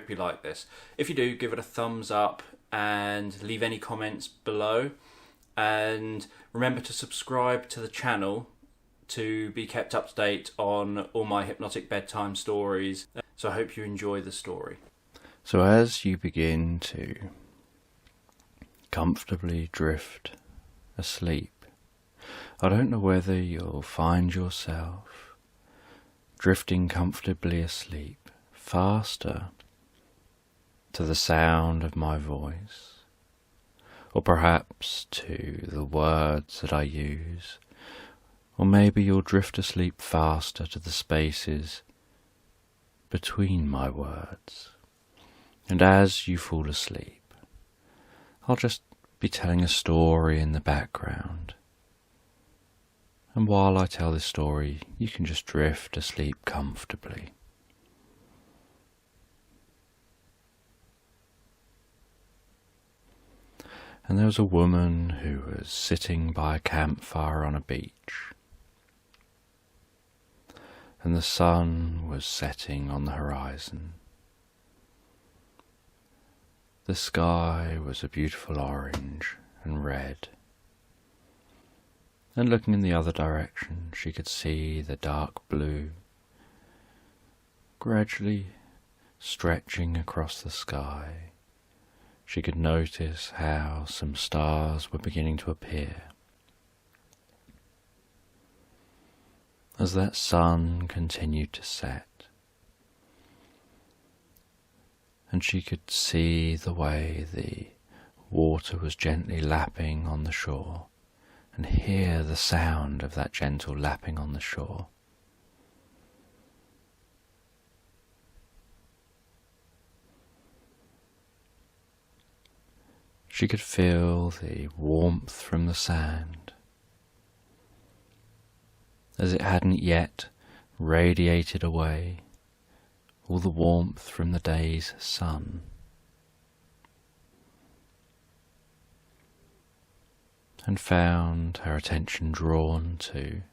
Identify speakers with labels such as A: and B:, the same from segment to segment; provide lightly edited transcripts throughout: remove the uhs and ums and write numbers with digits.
A: hope you like this. If you do, give it a thumbs up and leave any comments below. And remember to subscribe to the channel to be kept up to date on all my hypnotic bedtime stories. So I hope you enjoy the story.
B: So as you begin to comfortably drift asleep, I don't know whether you'll find yourself drifting comfortably asleep faster to the sound of my voice, or perhaps to the words that I use, or maybe you'll drift asleep faster to the spaces between my words. And as you fall asleep, I'll just be telling a story in the background. And while I tell this story, you can just drift asleep comfortably. And there was a woman who was sitting by a campfire on a beach. And the sun was setting on the horizon. The sky was a beautiful orange and red. And looking in the other direction, she could see the dark blue gradually stretching across the sky. She could notice how some stars were beginning to appear. As that sun continued to set, and she could see the way the water was gently lapping on the shore, and hear the sound of that gentle lapping on the shore. She could feel the warmth from the sand, as it hadn't yet radiated away all the warmth from the day's sun. And found her attention drawn to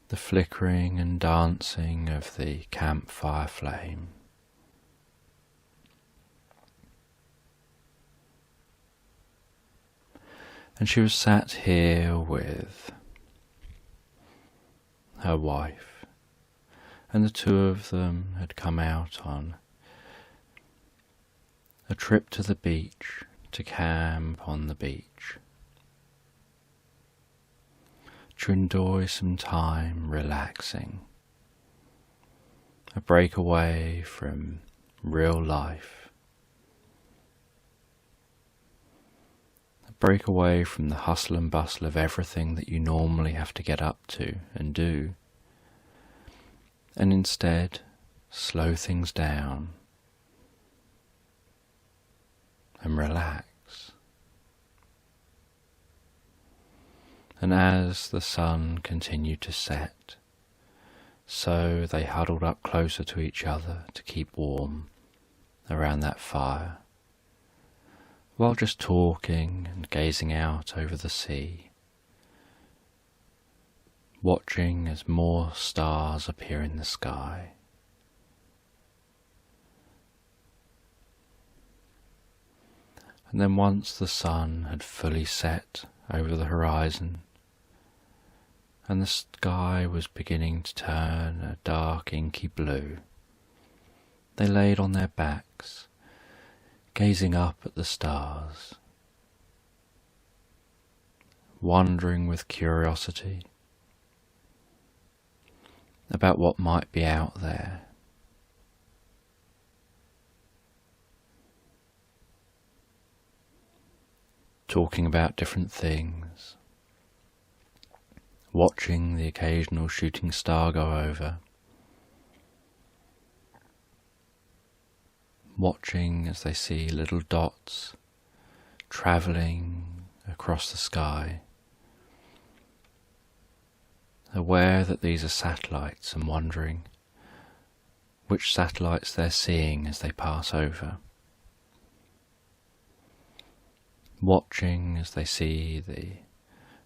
B: the flickering and dancing of the campfire flame. And she was sat here with her wife, and the two of them had come out on a trip to the beach to camp on the beach, to enjoy some time relaxing, a break away from real life, break away from the hustle and bustle of everything that you normally have to get up to and do, and instead slow things down and relax. And as the sun continued to set, so they huddled up closer to each other to keep warm around that fire, while just talking and gazing out over the sea, watching as more stars appear in the sky. And then once the sun had fully set over the horizon, and the sky was beginning to turn a dark inky blue, they laid on their backs, gazing up at the stars, wondering with curiosity about what might be out there. Talking about different things, watching the occasional shooting star go over, watching as they see little dots travelling across the sky, aware that these are satellites and wondering which satellites they're seeing as they pass over, watching as they see the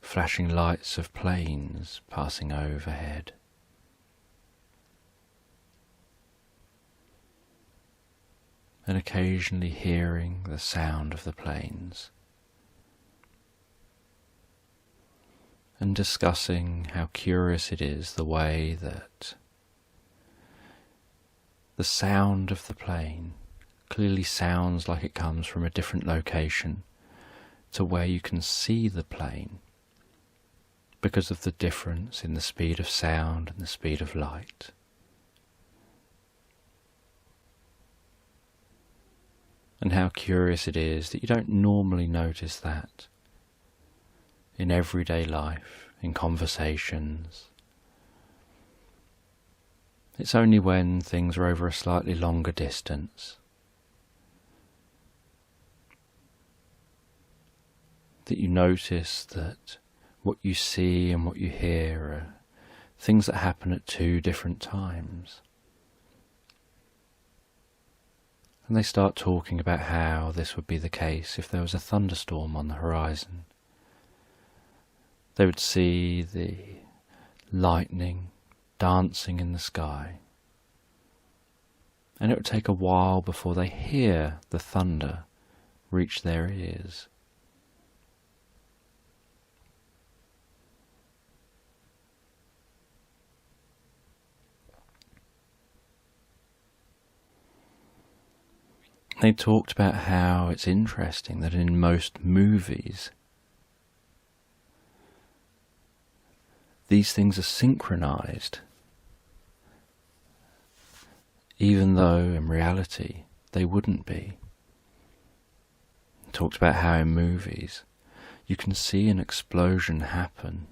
B: flashing lights of planes passing overhead, and occasionally hearing the sound of the planes, and discussing how curious it is the way that the sound of the plane clearly sounds like it comes from a different location to where you can see the plane because of the difference in the speed of sound and the speed of light. And how curious it is that you don't normally notice that in everyday life, in conversations. It's only when things are over a slightly longer distance that you notice that what you see and what you hear are things that happen at two different times. And they start talking about how this would be the case if there was a thunderstorm on the horizon. They would see the lightning dancing in the sky, and it would take a while before they hear the thunder reach their ears. They talked about how it's interesting that in most movies these things are synchronized, even though in reality they wouldn't be. Talked about how in movies you can see an explosion happen,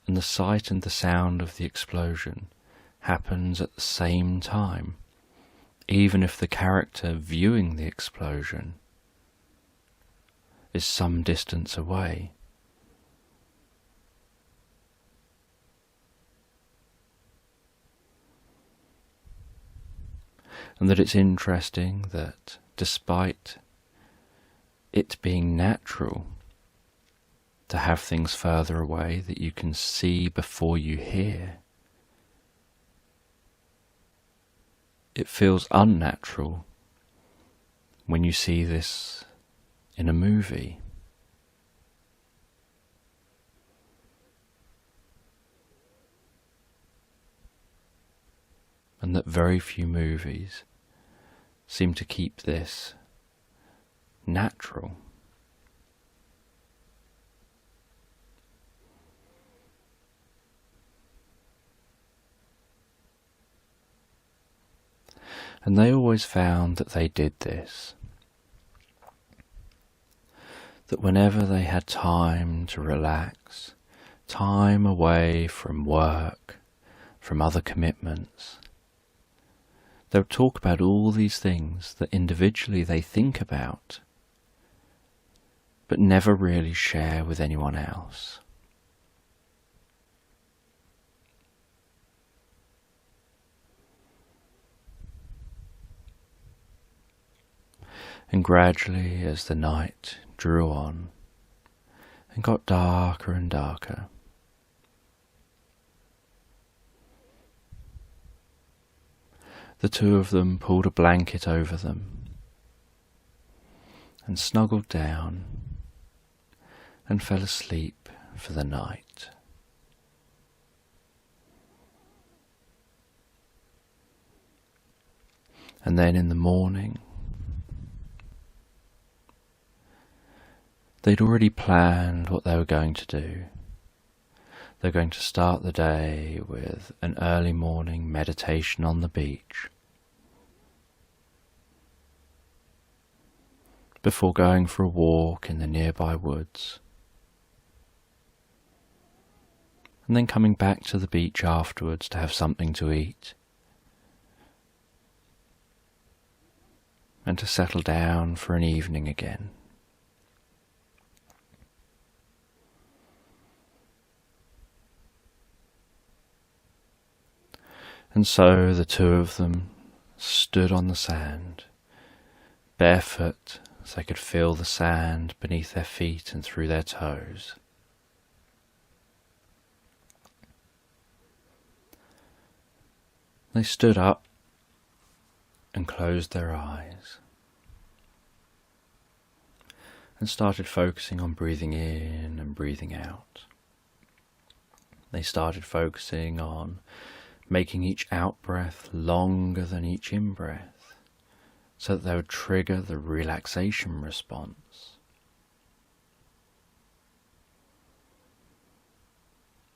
B: and the sight and the sound of the explosion happens at the same time, even if the character viewing the explosion is some distance away. And that it's interesting that despite it being natural to have things further away that you can see before you hear, it feels unnatural when you see this in a movie. And that very few movies seem to keep this natural. And they always found that they did this. That whenever they had time to relax, time away from work, from other commitments, they would talk about all these things that individually they think about, but never really share with anyone else. And gradually, as the night drew on and got darker and darker, the two of them pulled a blanket over them and snuggled down and fell asleep for the night. And then in the morning, they'd already planned what they were going to do. They're going to start the day with an early morning meditation on the beach, before going for a walk in the nearby woods, and then coming back to the beach afterwards to have something to eat, and to settle down for an evening again. And so the two of them stood on the sand, barefoot, so they could feel the sand beneath their feet and through their toes. They stood up and and closed their eyes and started focusing on breathing in and breathing out. They started focusing on making each out-breath longer than each in-breath so that they would trigger the relaxation response.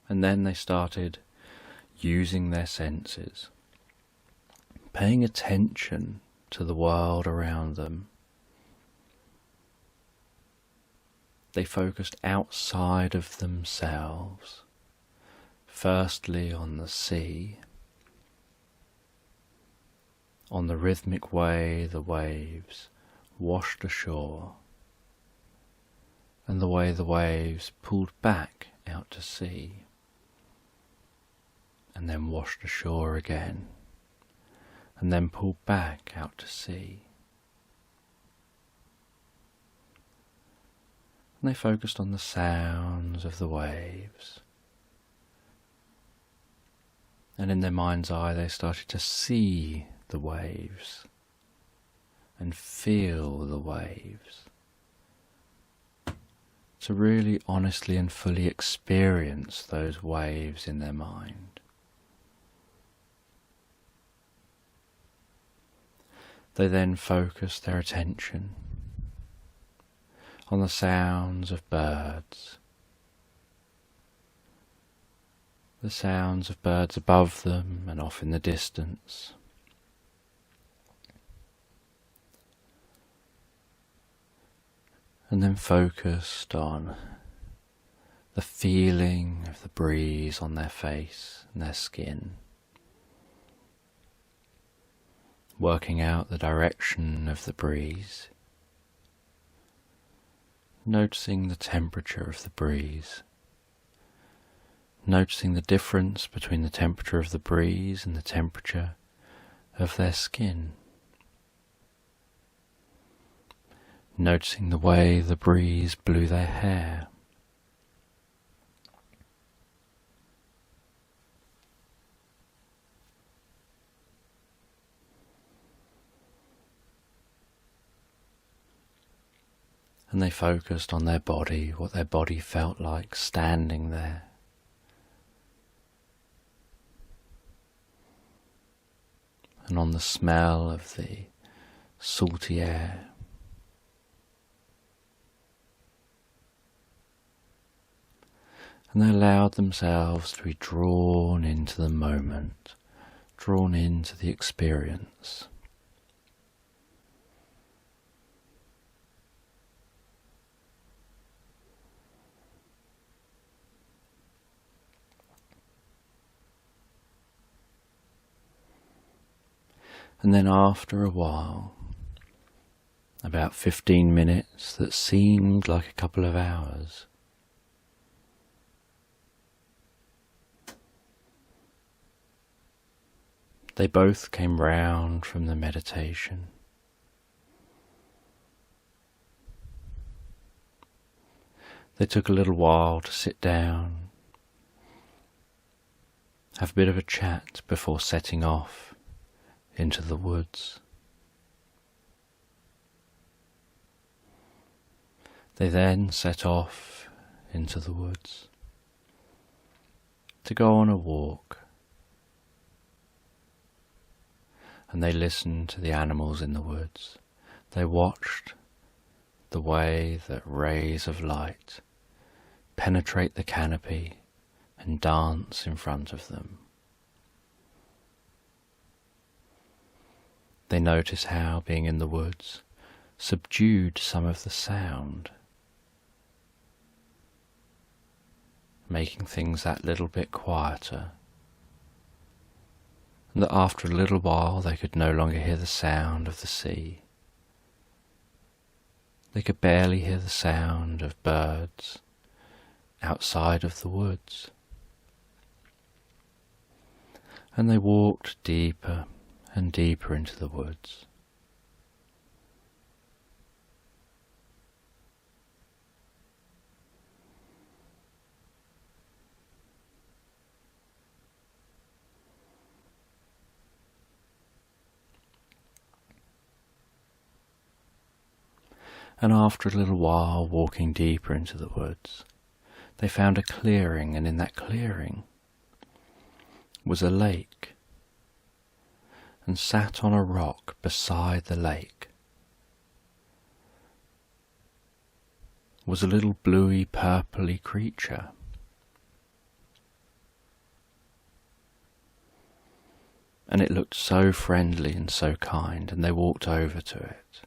B: And then they started using their senses, paying attention to the world around them. They focused outside of themselves, firstly on the sea, on the rhythmic way the waves washed ashore, and the way the waves pulled back out to sea, and then washed ashore again, and then pulled back out to sea. And they focused on the sounds of the waves. And in their mind's eye they started to see the waves and feel the waves, to really honestly and fully experience those waves in their mind. They then focused their attention on the sounds of birds, the sounds of birds above them and off in the distance. And then focused on the feeling of the breeze on their face and their skin, working out the direction of the breeze, noticing the temperature of the breeze, noticing the difference between the temperature of the breeze and the temperature of their skin, noticing the way the breeze blew their hair, and they focused on their body, what their body felt like standing there. And on the smell of the salty air. And they allowed themselves to be drawn into the moment, drawn into the experience. And then after a while, about 15 minutes that seemed like a couple of hours, they both came round from the meditation. They took a little while to sit down, have a bit of a chat before setting off into the woods. They then set off into the woods to go on a walk, and they listened to the animals in the woods. They watched the way that rays of light penetrate the canopy and dance in front of them. They noticed how being in the woods subdued some of the sound, making things that little bit quieter, and that after a little while they could no longer hear the sound of the sea. They could barely hear the sound of birds outside of the woods. And they walked deeper and deeper into the woods. And after a little while walking deeper into the woods, they found a clearing, and in that clearing was a lake. And sat on a rock beside the lake was a little bluey, purpley creature. And it looked so friendly and so kind, and they walked over to it.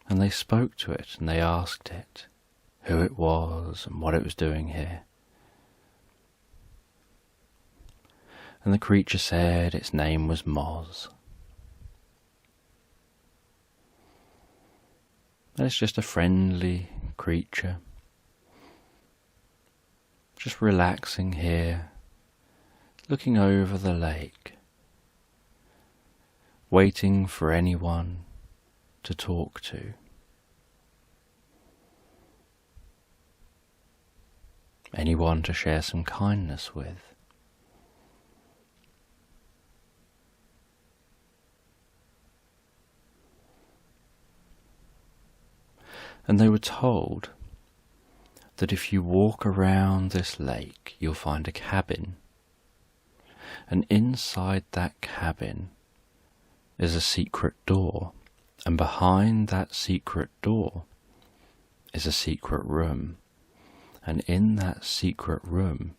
B: And they spoke to it, and they asked it who it was and what it was doing here. And the creature said its name was Moz. And it's just a friendly creature, just relaxing here, looking over the lake, waiting for anyone to talk to. Anyone to share some kindness with. And they were told that if you walk around this lake, you'll find a cabin. And inside that cabin is a secret door. And behind that secret door is a secret room. And in that secret room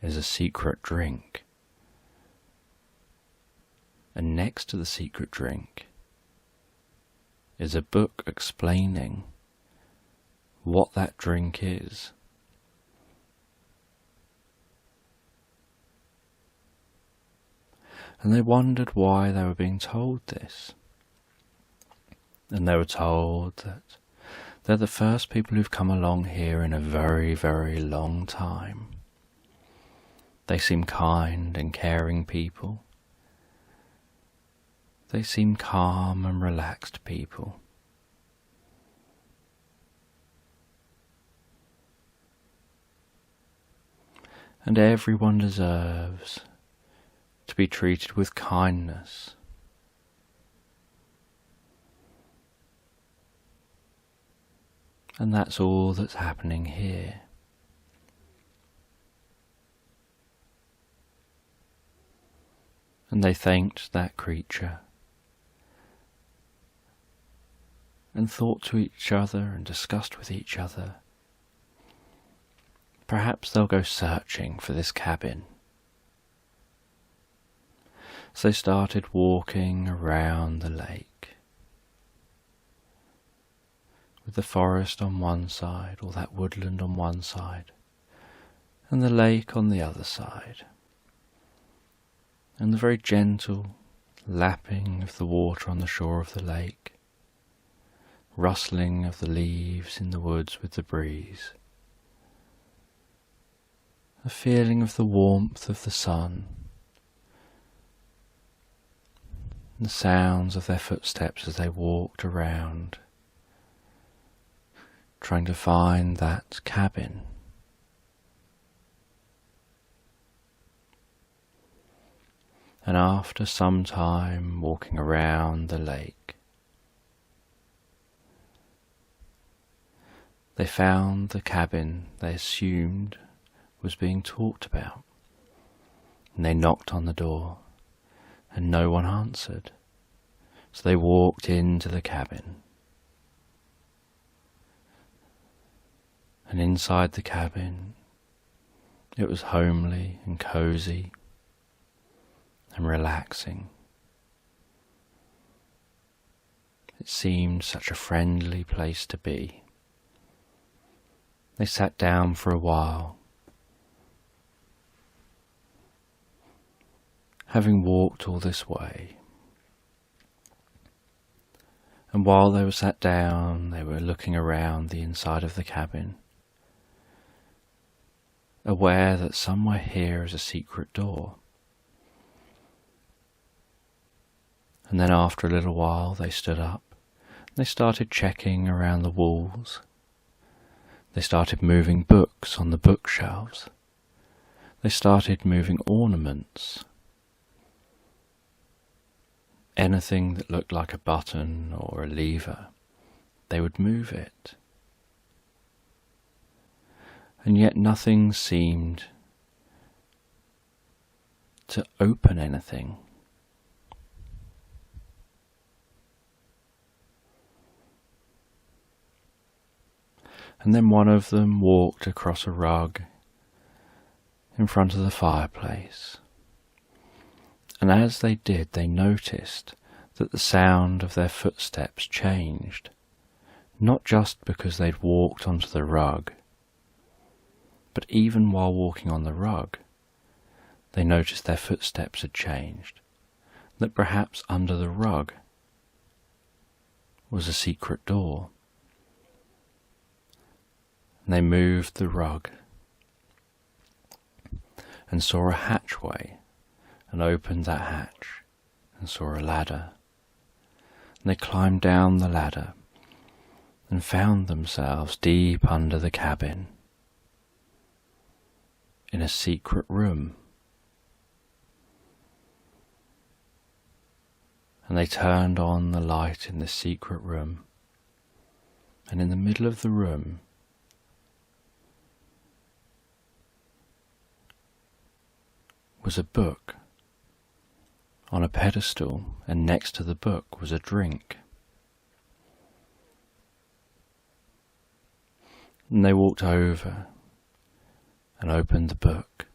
B: is a secret drink. And next to the secret drink is a book explaining what that drink is. And they wondered why they were being told this. And they were told that they're the first people who've come along here in a very, very long time. They seem kind and caring people. They seem calm and relaxed people. And everyone deserves to be treated with kindness. And that's all that's happening here. And they thanked that creature and thought to each other and discussed with each other, perhaps they'll go searching for this cabin. So they started walking around the lake, with the forest on one side, or that woodland on one side, and the lake on the other side, and the very gentle lapping of the water on the shore of the lake, rustling of the leaves in the woods with the breeze, a feeling of the warmth of the sun, the sounds of their footsteps as they walked around, trying to find that cabin. And after some time walking around the lake, they found the cabin they assumed was being talked about. And they knocked on the door, and no one answered. So they walked into the cabin. And inside the cabin, it was homely and cosy and relaxing. It seemed such a friendly place to be. They sat down for a while. Having walked all this way, and while they were sat down, they were looking around the inside of the cabin, aware that somewhere here is a secret door. And then after a little while they stood up, and they started checking around the walls. They started moving books on the bookshelves. They started moving ornaments. anything that looked like a button or a lever, they would move it. And yet nothing seemed to open anything. And then one of them walked across a rug in front of the fireplace. And as they did, they noticed that the sound of their footsteps changed, not just because they'd walked onto the rug, but even while walking on the rug, they noticed their footsteps had changed, that perhaps under the rug was a secret door. And they moved the rug and saw a hatchway and opened that hatch and saw a ladder. And they climbed down the ladder and found themselves deep under the cabin in a secret room. And they turned on the light in the secret room, and in the middle of the room was a book on a pedestal, and next to the book was a drink. And they walked over and opened the book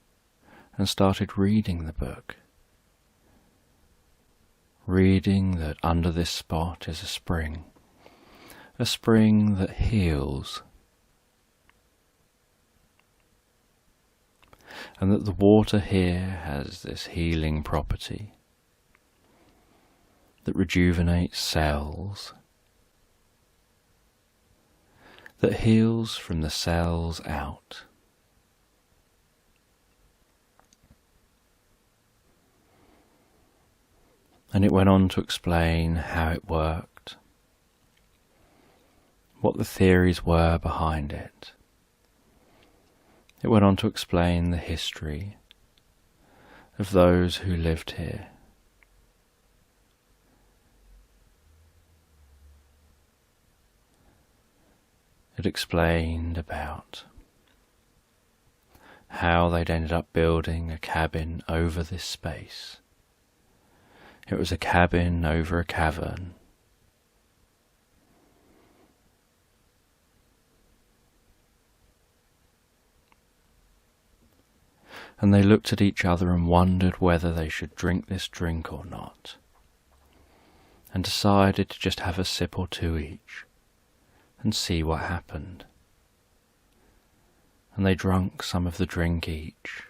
B: and started reading the book, reading that under this spot is a spring that heals, and that the water here has this healing property that rejuvenates cells, that heals from the cells out. And it went on to explain how it worked, what the theories were behind it. It went on to explain the history of those who lived here. It explained about how they'd ended up building a cabin over this space. It was a cabin over a cavern. And they looked at each other and wondered whether they should drink this drink or not, and decided to just have a sip or two each and see what happened. And they drank some of the drink each,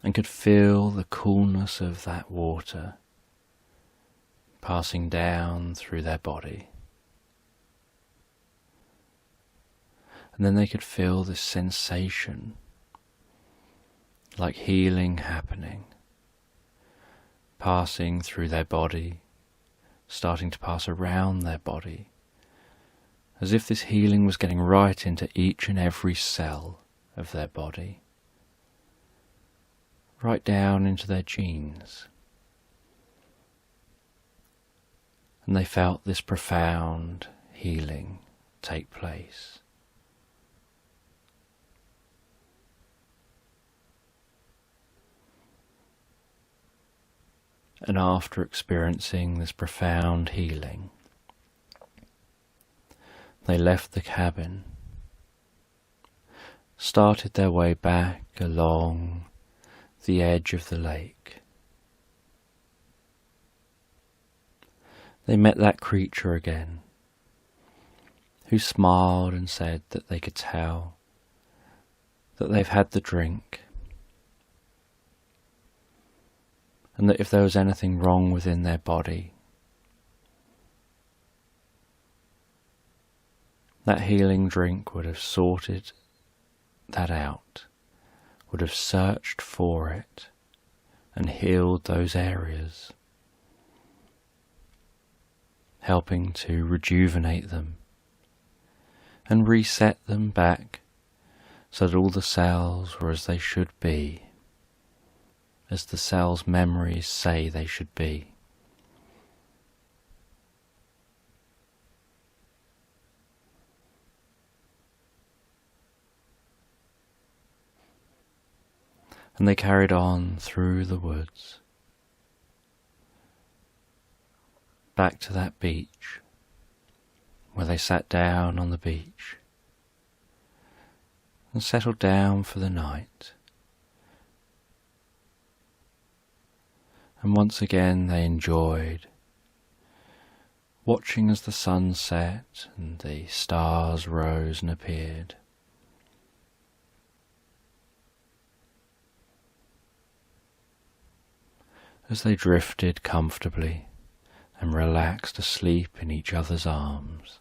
B: and could feel the coolness of that water passing down through their body. And then they could feel this sensation, like healing happening, passing through their body, starting to pass around their body, as if this healing was getting right into each and every cell of their body, right down into their genes. And they felt this profound healing take place. And after experiencing this profound healing, they left the cabin, started their way back along the edge of the lake. They met that creature again, who smiled and said that they could tell that they've had the drink, and that if there was anything wrong within their body, that healing drink would have sorted that out, would have searched for it and healed those areas, helping to rejuvenate them and reset them back so that all the cells were as they should be as the cell's memories say they should be. And they carried on through the woods, back to that beach, where they sat down on the beach and settled down for the night. And once again they enjoyed watching as the sun set and the stars rose and appeared. As they drifted comfortably and relaxed asleep in each other's arms.